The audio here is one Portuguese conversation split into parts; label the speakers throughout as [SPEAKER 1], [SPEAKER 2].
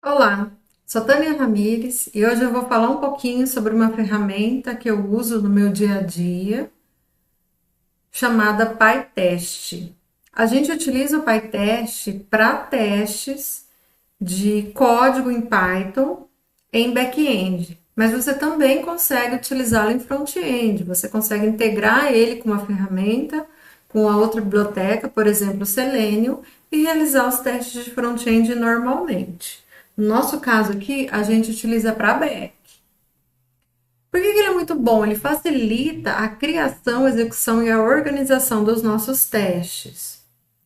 [SPEAKER 1] Olá, sou Tânia Ramires e hoje eu vou falar um pouquinho sobre uma ferramenta que eu uso no meu dia a dia, chamada PyTest. A gente utiliza o PyTest para testes de código em Python em back-end, mas você também consegue utilizá-lo em front-end. Você consegue integrar ele com uma ferramenta, com a outra biblioteca, por exemplo, o Selenium, e realizar os testes de front-end normalmente. No nosso caso aqui, a gente utiliza para back. Por que ele é muito bom? Ele facilita a criação, a execução e a organização dos nossos testes.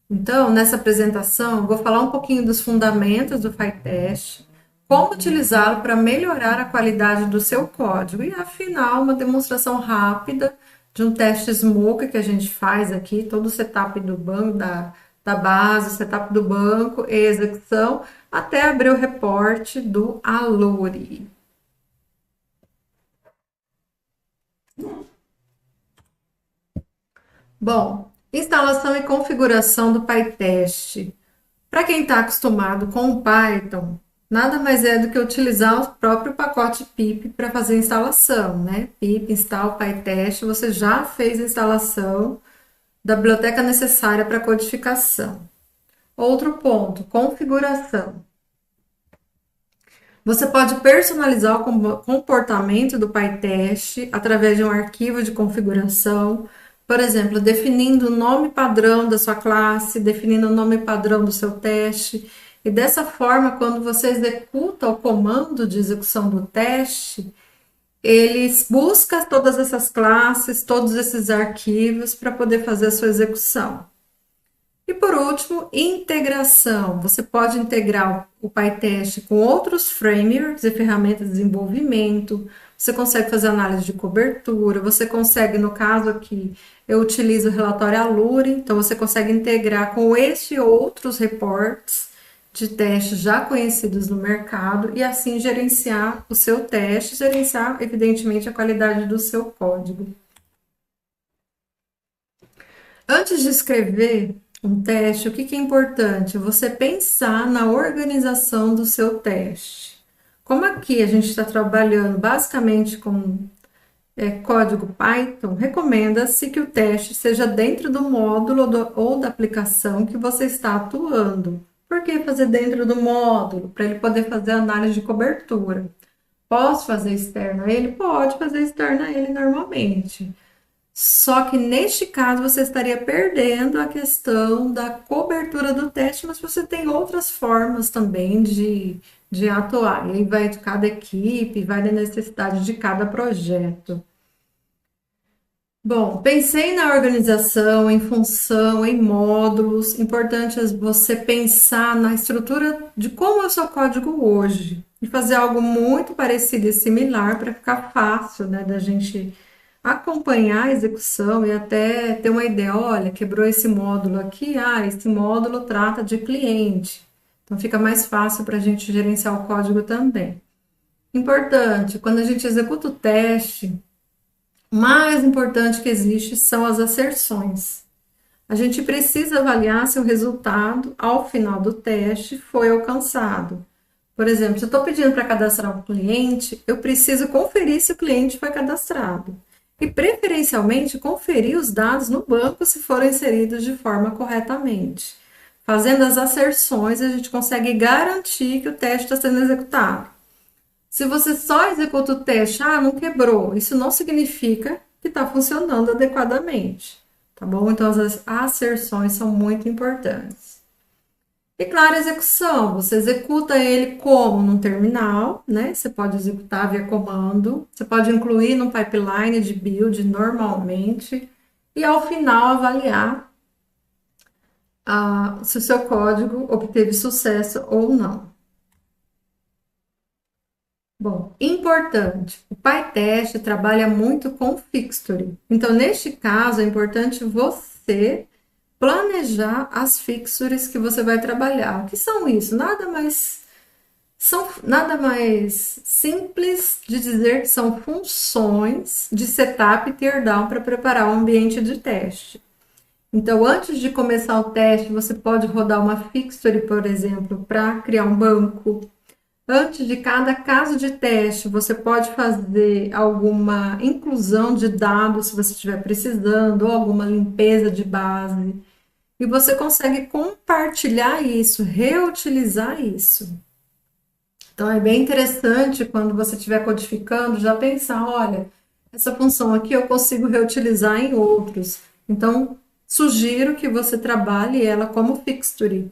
[SPEAKER 1] Então, nessa apresentação, eu vou falar um pouquinho dos fundamentos do PyTest, como utilizá-lo para melhorar a qualidade do seu código e, afinal, uma demonstração rápida de um teste smoke que a gente faz aqui, todo o setup do banco, da base, o setup do banco e execução, até abrir o reporte do Aluri. Bom, instalação e configuração do PyTest. Para quem está acostumado com o Python, nada mais é do que utilizar o próprio pacote pip para fazer a instalação, né? Pip install PyTest, você já fez a instalação da biblioteca necessária para codificação. Outro ponto, configuração. Você pode personalizar o comportamento do PyTest através de um arquivo de configuração, por exemplo, definindo o nome padrão da sua classe, definindo o nome padrão do seu teste. E dessa forma, quando você executa o comando de execução do teste, ele busca todas essas classes, todos esses arquivos para poder fazer a sua execução. E por último, integração. Você pode integrar o PyTest com outros frameworks e ferramentas de desenvolvimento. Você consegue fazer análise de cobertura. Você consegue, no caso aqui, eu utilizo o relatório Aluri, então você consegue integrar com este e outros reportes de testes já conhecidos no mercado e assim gerenciar o seu teste, gerenciar, evidentemente, a qualidade do seu código. Antes de escrever um teste, o que é importante? Você pensar na organização do seu teste. Como aqui a gente está trabalhando basicamente com código Python, recomenda-se que o teste seja dentro do módulo ou da aplicação que você está atuando. Por que fazer dentro do módulo? Para ele poder fazer análise de cobertura. Posso fazer externo a ele? Pode fazer externo a ele normalmente. Só que neste caso você estaria perdendo a questão da cobertura do teste, mas você tem outras formas também de atuar. E aí vai de cada equipe, vai da necessidade de cada projeto. Bom, pensei na organização, em função, em módulos. Importante é você pensar na estrutura de como é o seu código hoje e fazer algo muito parecido e similar para ficar fácil, né, da gente acompanhar a execução e até ter uma ideia, olha, quebrou esse módulo aqui, esse módulo trata de cliente. Então fica mais fácil para a gente gerenciar o código também. Importante, quando a gente executa o teste, o mais importante que existe são as asserções. A gente precisa avaliar se o resultado, ao final do teste, foi alcançado. Por exemplo, se eu estou pedindo para cadastrar um cliente, eu preciso conferir se o cliente foi cadastrado. E, preferencialmente, conferir os dados no banco se foram inseridos de forma corretamente. Fazendo as asserções, a gente consegue garantir que o teste está sendo executado. Se você só executa o teste, não quebrou, isso não significa que está funcionando adequadamente, tá bom? Então, as asserções são muito importantes. E claro, a execução, você executa ele como num terminal, né? Você pode executar via comando, você pode incluir no pipeline de build normalmente, e ao final avaliar se o seu código obteve sucesso ou não. Bom, importante, o PyTest trabalha muito com fixture. Então, neste caso, é importante você planejar as fixtures que você vai trabalhar. O que são isso? Nada mais simples de dizer que são funções de setup e teardown para preparar o ambiente de teste. Então, antes de começar o teste, você pode rodar uma fixture, por exemplo, para criar um banco. Antes de cada caso de teste, você pode fazer alguma inclusão de dados se você estiver precisando, ou alguma limpeza de base. E você consegue compartilhar isso, reutilizar isso. Então é bem interessante quando você estiver codificando, já pensar, olha, essa função aqui eu consigo reutilizar em outros. Então, sugiro que você trabalhe ela como fixture.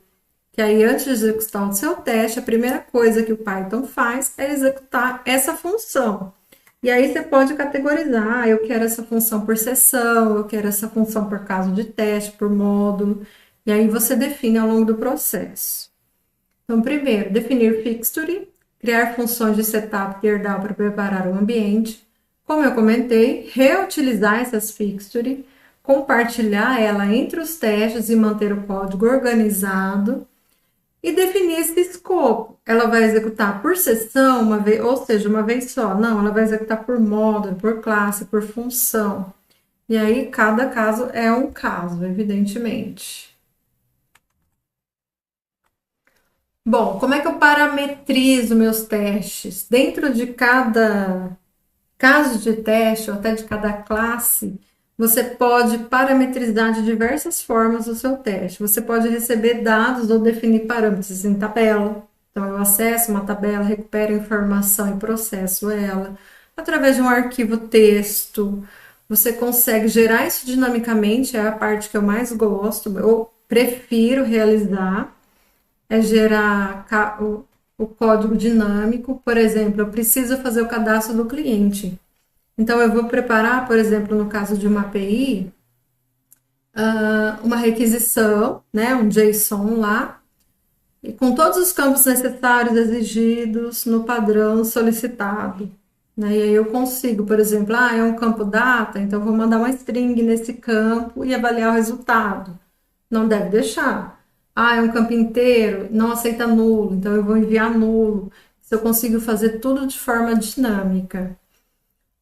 [SPEAKER 1] Que aí, antes de executar o seu teste, a primeira coisa que o Python faz é executar essa função. E aí você pode categorizar, eu quero essa função por sessão, eu quero essa função por caso de teste, por módulo. E aí você define ao longo do processo. Então, primeiro, definir fixture, criar funções de setup e teardown para preparar o ambiente. Como eu comentei, reutilizar essas fixture, compartilhar ela entre os testes e manter o código organizado. E definir esse escopo. Ela vai executar por sessão, uma vez, ou seja, uma vez só. Não, ela vai executar por módulo, por classe, por função. E aí, cada caso é um caso, evidentemente. Bom, como é que eu parametrizo meus testes? Dentro de cada caso de teste, ou até de cada classe, você pode parametrizar de diversas formas o seu teste. Você pode receber dados ou definir parâmetros em tabela. Então, eu acesso uma tabela, recupero a informação e processo ela. Através de um arquivo texto, você consegue gerar isso dinamicamente, é a parte que eu mais gosto, eu prefiro realizar, é gerar o código dinâmico. Por exemplo, eu preciso fazer o cadastro do cliente. Então, eu vou preparar, por exemplo, no caso de uma API, uma requisição, né, um JSON lá, e com todos os campos necessários exigidos no padrão solicitado. Né? E aí eu consigo, por exemplo, é um campo data, então eu vou mandar uma string nesse campo e avaliar o resultado. Não deve deixar. É um campo inteiro, não aceita nulo, então eu vou enviar nulo. Se eu consigo fazer tudo de forma dinâmica.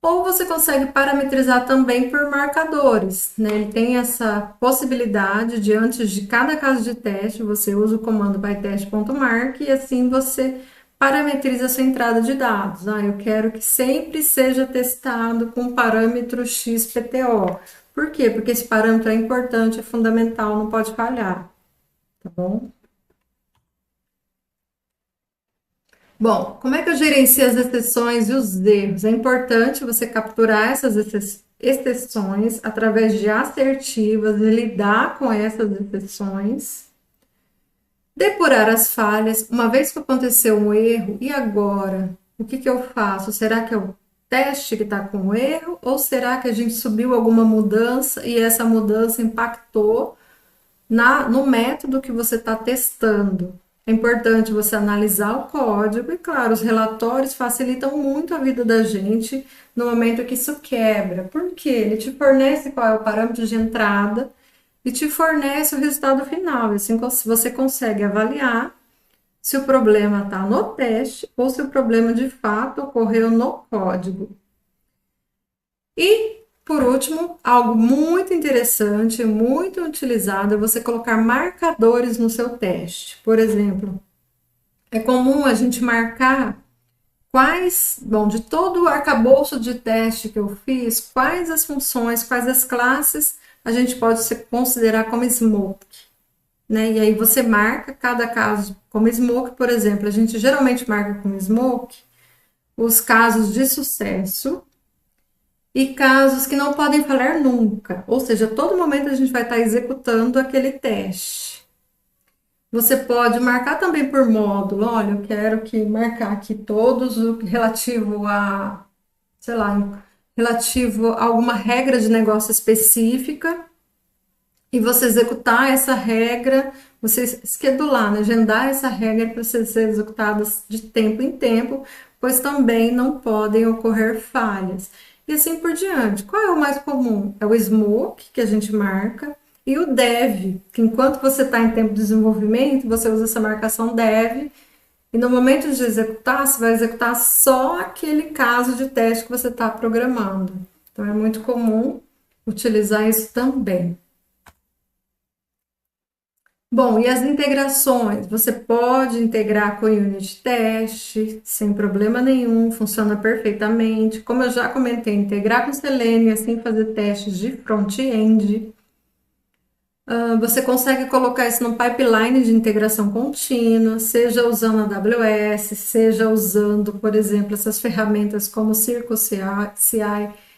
[SPEAKER 1] Ou você consegue parametrizar também por marcadores, né? Ele tem essa possibilidade de, antes de cada caso de teste, você usa o comando pytest.mark e assim você parametriza a sua entrada de dados. Eu quero que sempre seja testado com o parâmetro XPTO. Por quê? Porque esse parâmetro é importante, é fundamental, não pode falhar, tá bom? Bom, como é que eu gerencio as exceções e os erros? É importante você capturar essas exceções através de assertivas e lidar com essas exceções. Depurar as falhas. Uma vez que aconteceu um erro, e agora? O que eu faço? Será que é o teste que está com erro? Ou será que a gente subiu alguma mudança e essa mudança impactou no método que você está testando? É importante você analisar o código e, claro, os relatórios facilitam muito a vida da gente no momento que isso quebra. Por quê? Ele te fornece qual é o parâmetro de entrada e te fornece o resultado final. E assim você consegue avaliar se o problema está no teste ou se o problema de fato ocorreu no código. E, por último, algo muito interessante, muito utilizado, é você colocar marcadores no seu teste. Por exemplo, é comum a gente marcar de todo o arcabouço de teste que eu fiz, quais as funções, quais as classes a gente pode considerar como smoke. Né? E aí você marca cada caso como smoke, por exemplo, a gente geralmente marca como smoke os casos de sucesso e casos que não podem falhar nunca, ou seja, a todo momento a gente vai estar executando aquele teste. Você pode marcar também por módulo, olha, eu quero que marcar aqui todos o relativo a, sei lá, relativo a alguma regra de negócio específica, e você executar essa regra, você schedular, né? Agendar essa regra para ser executada de tempo em tempo, pois também não podem ocorrer falhas. E assim por diante. Qual é o mais comum? É o smoke, que a gente marca, e o dev, que enquanto você está em tempo de desenvolvimento, você usa essa marcação dev, e no momento de executar, você vai executar só aquele caso de teste que você está programando. Então, é muito comum utilizar isso também. Bom, e as integrações? Você pode integrar com o Unit Test, sem problema nenhum, funciona perfeitamente. Como eu já comentei, integrar com o Selenium e assim fazer testes de front-end. Você consegue colocar isso no pipeline de integração contínua, seja usando a AWS, seja usando, por exemplo, essas ferramentas como CircleCI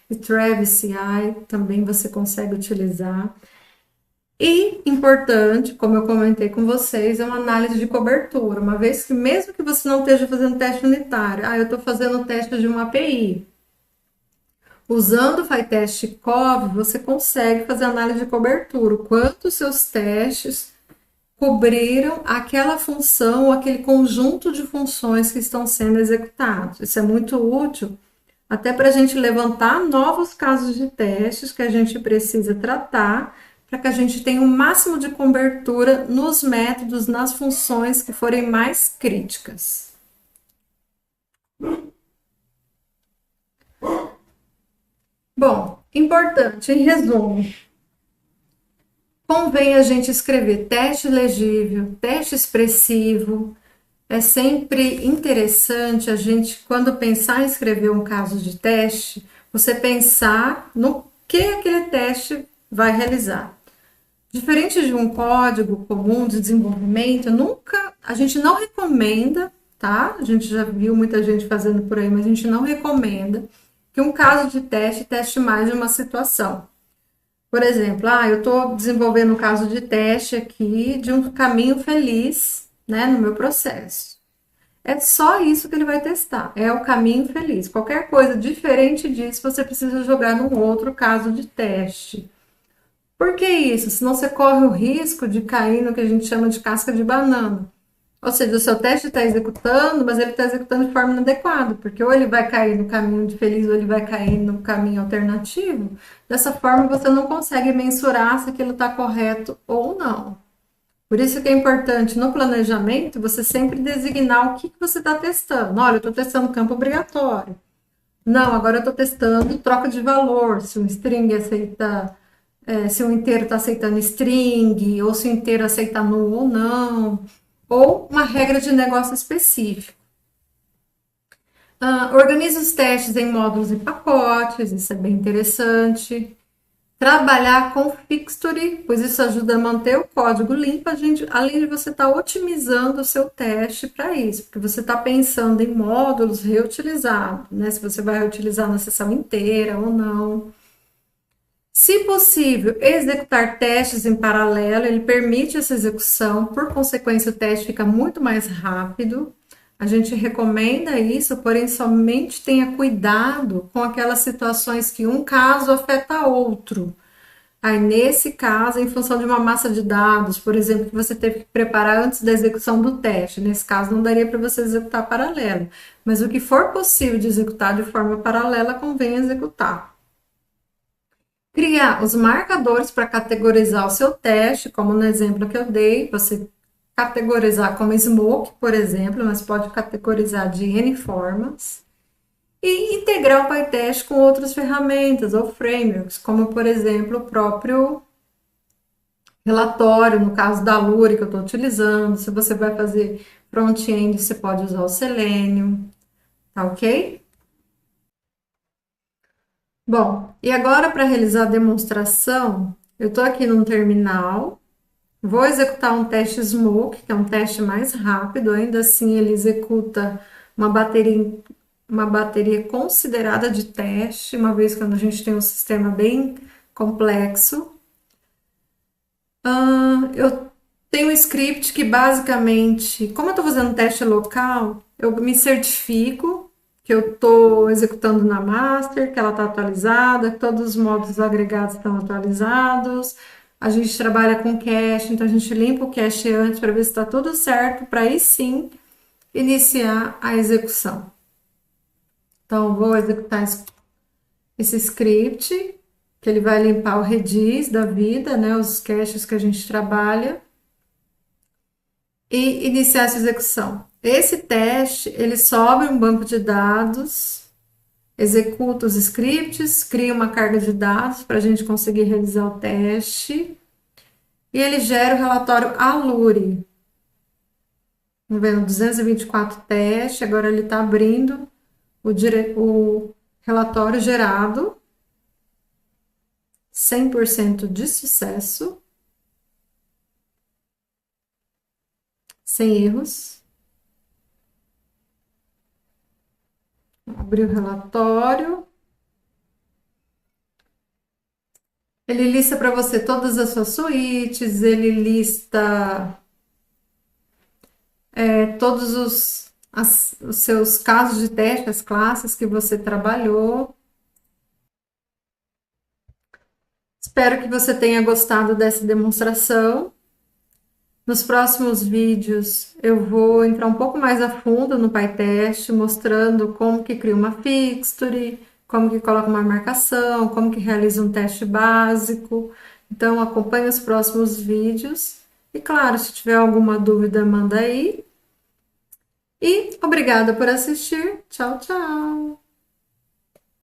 [SPEAKER 1] e Travis CI, também você consegue utilizar. E importante, como eu comentei com vocês, é uma análise de cobertura, uma vez que mesmo que você não esteja fazendo teste unitário, eu estou fazendo teste de uma API. Usando o PyTest Cove, você consegue fazer análise de cobertura, o quanto os seus testes cobriram aquela função ou aquele conjunto de funções que estão sendo executados. Isso é muito útil até para a gente levantar novos casos de testes que a gente precisa tratar para que a gente tenha o máximo de cobertura nos métodos, nas funções que forem mais críticas. Bom, importante, em resumo, convém a gente escrever teste legível, teste expressivo. É sempre interessante a gente, quando pensar em escrever um caso de teste, você pensar no que aquele teste vai realizar. Diferente de um código comum de desenvolvimento, a gente não recomenda, tá? A gente já viu muita gente fazendo por aí, mas a gente não recomenda que um caso de teste teste mais de uma situação. Por exemplo, eu estou desenvolvendo um caso de teste aqui de um caminho feliz, né, no meu processo. É só isso que ele vai testar, é o caminho feliz. Qualquer coisa diferente disso, você precisa jogar num outro caso de teste. Por que isso? Senão você corre o risco de cair no que a gente chama de casca de banana. Ou seja, o seu teste está executando, mas ele está executando de forma inadequada, porque ou ele vai cair no caminho de feliz ou ele vai cair no caminho alternativo. Dessa forma, você não consegue mensurar se aquilo está correto ou não. Por isso que é importante no planejamento você sempre designar o que você está testando. Olha, eu estou testando campo obrigatório. Não, agora eu estou testando troca de valor, se um string aceita, se um inteiro está aceitando string, ou se o inteiro aceita null ou não, ou uma regra de negócio específica. Organize os testes em módulos e pacotes, isso é bem interessante. Trabalhar com fixture, pois isso ajuda a manter o código limpo, além de você estar otimizando o seu teste para isso, porque você está pensando em módulos reutilizados, né? Se você vai reutilizar na sessão inteira ou não. Se possível, executar testes em paralelo, ele permite essa execução, por consequência, o teste fica muito mais rápido. A gente recomenda isso, porém, somente tenha cuidado com aquelas situações que um caso afeta outro. Aí, nesse caso, em função de uma massa de dados, por exemplo, que você teve que preparar antes da execução do teste, nesse caso, não daria para você executar paralelo. Mas o que for possível de executar de forma paralela, convém executar. Criar os marcadores para categorizar o seu teste, como no exemplo que eu dei, você categorizar como smoke, por exemplo, mas pode categorizar de N formas. E integrar o PyTest com outras ferramentas ou frameworks, como, por exemplo, o próprio relatório, no caso da Lure que eu estou utilizando. Se você vai fazer front-end, você pode usar o Selenium, tá ok? Bom, e agora para realizar a demonstração, eu estou aqui no terminal, vou executar um teste Smoke, que é um teste mais rápido, ainda assim ele executa uma bateria considerada de teste, uma vez que a gente tem um sistema bem complexo. Eu tenho um script que basicamente, como eu estou fazendo teste local, eu me certifico que eu estou executando na master, que ela está atualizada, que todos os módulos agregados estão atualizados. A gente trabalha com cache, então a gente limpa o cache antes para ver se está tudo certo, para aí sim iniciar a execução. Então, vou executar esse script, que ele vai limpar o Redis da vida, né, os caches que a gente trabalha, e iniciar essa execução. Esse teste, ele sobe um banco de dados, executa os scripts, cria uma carga de dados para a gente conseguir realizar o teste, e ele gera o relatório ALURI. Vamos ver, 224 testes, agora ele está abrindo o relatório gerado, 100% de sucesso, sem erros. Abrir o relatório. Ele lista para você todas as suas suítes, ele lista todos os seus casos de teste, as classes que você trabalhou. Espero que você tenha gostado dessa demonstração. Nos próximos vídeos eu vou entrar um pouco mais a fundo no PyTest, mostrando como que cria uma fixture, como que coloca uma marcação, como que realiza um teste básico. Então acompanhe os próximos vídeos. E claro, se tiver alguma dúvida, manda aí. E obrigada por assistir. Tchau, tchau!